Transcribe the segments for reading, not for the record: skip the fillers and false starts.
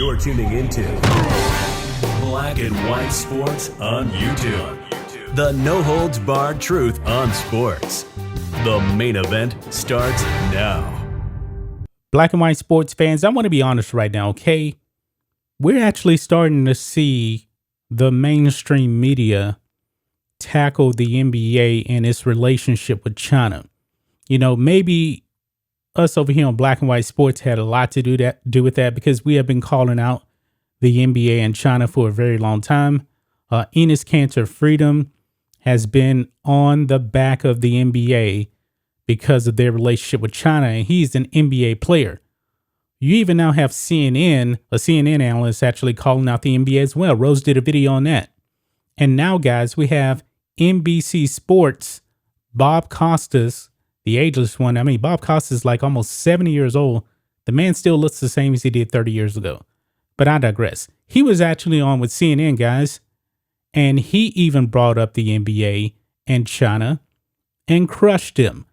You're tuning into Black and White Sports on YouTube. The no-holds-barred truth on sports. The main event starts now. Black and White sports fans, I want to be honest right now, okay? We're actually starting to see the mainstream media tackle the NBA and its relationship with China. You know, maybe us over here on Black and White Sports had a lot to do with that because we have been calling out the NBA and China for a very long time. Enes Kanter Freedom has been on the back of the NBA because of their relationship with China, and he's an NBA player. You even now have a CNN analyst actually calling out the NBA as well. Rose did a video on that. And now, guys, we have NBC Sports, Bob Costas, the ageless one. I mean, Bob Costas is like almost 70 years old. The man still looks the same as he did 30 years ago. But I digress. He was actually on with CNN, guys, and he even brought up the NBA and China and crushed him,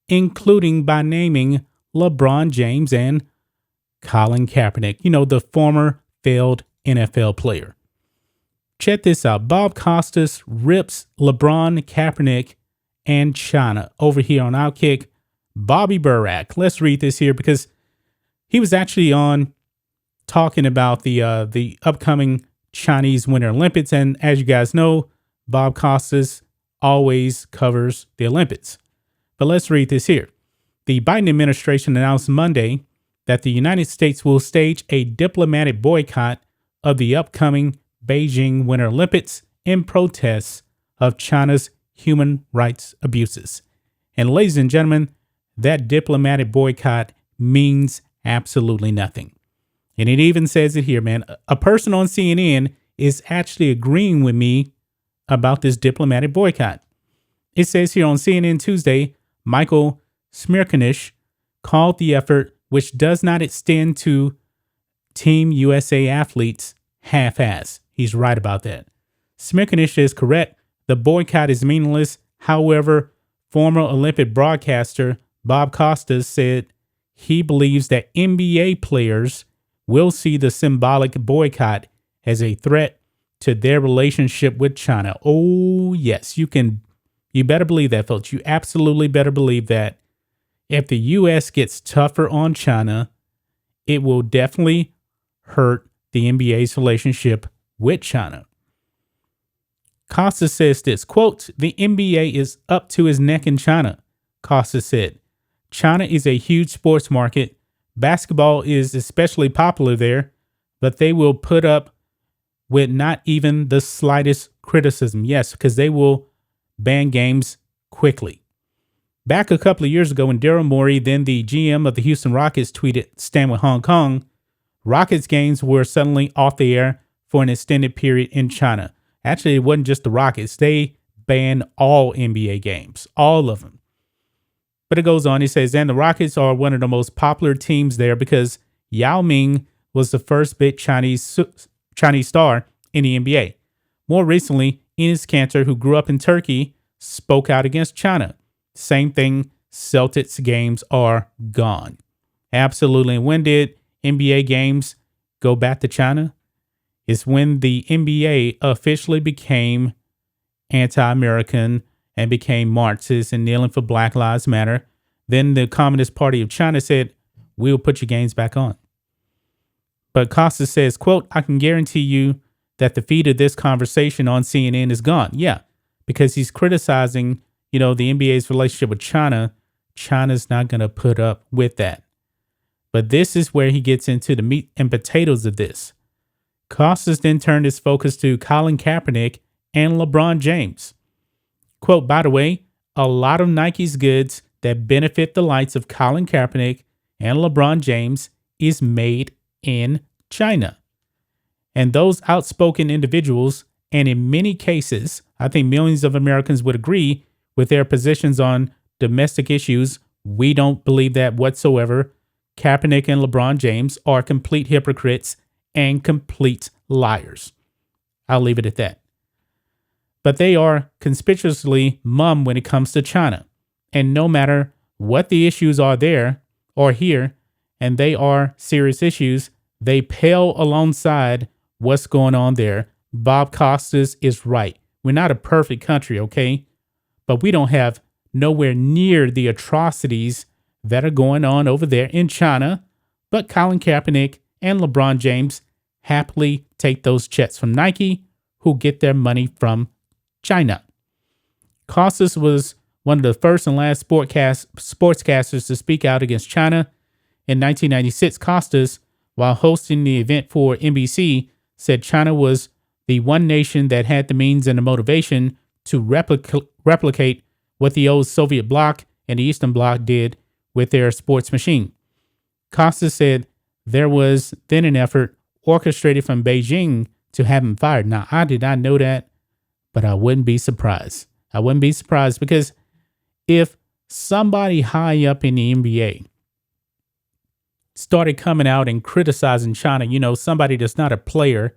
including by naming LeBron James and Colin Kaepernick, you know, the former failed NFL player. Check this out. Bob Costas rips LeBron, Kaepernick, and China over here on Outkick. Bobby Burak. Let's read this here because he was actually on talking about the upcoming Chinese Winter Olympics. And as you guys know, Bob Costas always covers the Olympics. But let's read this here. The Biden administration announced Monday that the United States will stage a diplomatic boycott of the upcoming Beijing Winter Olympics in protest of China's human rights abuses. And ladies and gentlemen, that diplomatic boycott means absolutely nothing. And it even says it here, man. A person on CNN is actually agreeing with me about this diplomatic boycott. It says here on CNN Tuesday, Michael Smirkanish called the effort, which does not extend to Team USA athletes, half-ass. He's right about that. Smirkanish is correct. The boycott is meaningless. However, former Olympic broadcaster Bob Costas said he believes that NBA players will see the symbolic boycott as a threat to their relationship with China. Oh, yes, you better believe that, folks. You absolutely better believe that. If the U.S. gets tougher on China, it will definitely hurt the NBA's relationship with China. Costa says this, quote, "The NBA is up to his neck in China," Costa said. "China is a huge sports market. Basketball is especially popular there, but they will put up with not even the slightest criticism." Yes, because they will ban games quickly. Back a couple of years ago when Daryl Morey, then the GM of the Houston Rockets, tweeted, "Stand with Hong Kong," Rockets games were suddenly off the air for an extended period in China. Actually, it wasn't just the Rockets. They banned all NBA games, all of them. But it goes on. He says, and the Rockets are one of the most popular teams there because Yao Ming was the first big Chinese star in the NBA. More recently, Enes Kanter, who grew up in Turkey, spoke out against China. Same thing, Celtics games are gone. Absolutely. And when did NBA games go back to China? It's when the NBA officially became anti-American and became Marxist and kneeling for Black Lives Matter. Then the Communist Party of China said, "We'll put your games back on." But Costa says, quote, "I can guarantee you that the feed of this conversation on CNN is gone." Yeah, because he's criticizing, the NBA's relationship with China. China's not going to put up with that. But this is where he gets into the meat and potatoes of this. Costas then turned his focus to Colin Kaepernick and LeBron James. Quote, "By the way, a lot of Nike's goods that benefit the likes of Colin Kaepernick and LeBron James is made in China. And those outspoken individuals, and in many cases, I think millions of Americans would agree with their positions on domestic issues. We don't believe that whatsoever. Kaepernick and LeBron James are complete hypocrites and complete liars. I'll leave it at that. But they are conspicuously mum when it comes to China. And no matter what the issues are there or here, and they are serious issues, they pale alongside what's going on there. Bob Costas is right. We're not a perfect country, okay? But we don't have nowhere near the atrocities that are going on over there in China. But Colin Kaepernick and LeBron James happily take those checks from Nike, who get their money from China. Costas was one of the first and last sportscasters to speak out against China. In 1996, Costas, while hosting the event for NBC, said China was the one nation that had the means and the motivation to replicate what the old Soviet bloc and the Eastern Bloc did with their sports machine. Costas said there was then an effort orchestrated from Beijing to have him fired. Now, I did not know that, but I wouldn't be surprised. I wouldn't be surprised because if somebody high up in the NBA started coming out and criticizing China, somebody that's not a player,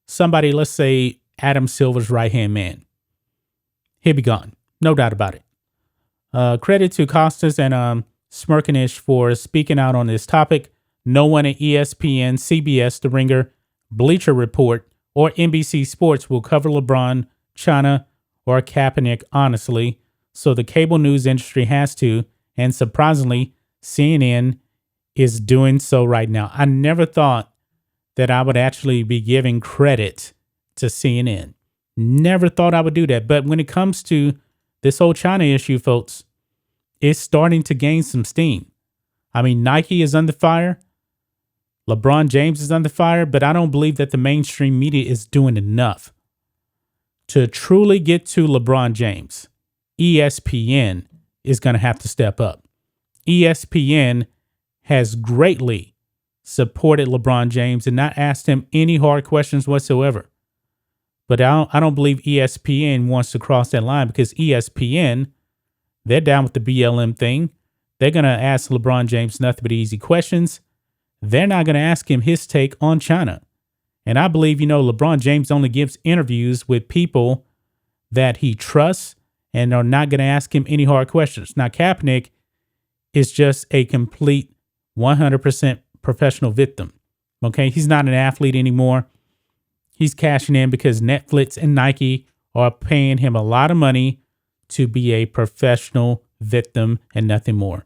somebody, let's say Adam Silver's right-hand man, he'll be gone. No doubt about it. Credit to Costas and Smirkanish for speaking out on this topic. No one at ESPN, CBS, The Ringer, Bleacher Report, or NBC Sports will cover LeBron, China, or Kaepernick honestly, so the cable news industry has to, and surprisingly, CNN is doing so right now. I never thought that I would actually be giving credit to CNN. Never thought I would do that. But when it comes to this whole China issue, folks, it's starting to gain some steam. I mean, Nike is under fire. LeBron James is under fire, but I don't believe that the mainstream media is doing enough to truly get to LeBron James. ESPN is going to have to step up. ESPN has greatly supported LeBron James and not asked him any hard questions whatsoever. But I don't believe ESPN wants to cross that line because ESPN, they're down with the BLM thing. They're going to ask LeBron James nothing but easy questions. They're not going to ask him his take on China. And I believe, LeBron James only gives interviews with people that he trusts and are not going to ask him any hard questions. Now, Kaepernick is just a complete 100% professional victim. Okay, he's not an athlete anymore. He's cashing in because Netflix and Nike are paying him a lot of money to be a professional victim and nothing more.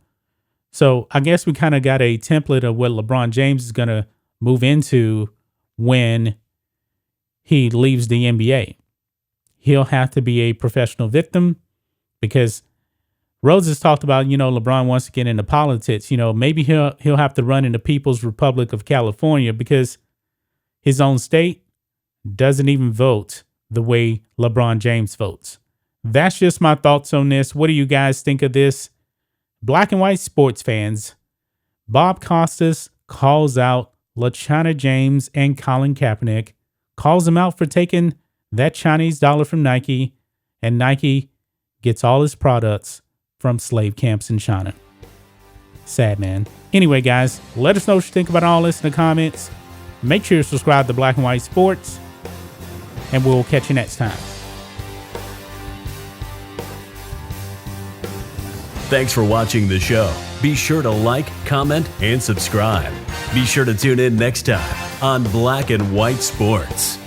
So I guess we kind of got a template of what LeBron James is going to move into when he leaves the NBA. He'll have to be a professional victim because Rose has talked about, LeBron wants to get into politics. Maybe he'll have to run in the People's Republic of California because his own state doesn't even vote the way LeBron James votes. That's just my thoughts on this. What do you guys think of this? Black and white sports fans, Bob Costas calls out LeChina James and Colin Kaepernick, calls them out for taking that Chinese dollar from Nike, and Nike gets all his products from slave camps in China. Sad, man. Anyway, guys, let us know what you think about all this in the comments. Make sure you subscribe to Black and White Sports, and we'll catch you next time. Thanks for watching the show. Be sure to like, comment, and subscribe. Be sure to tune in next time on Black and White Sports.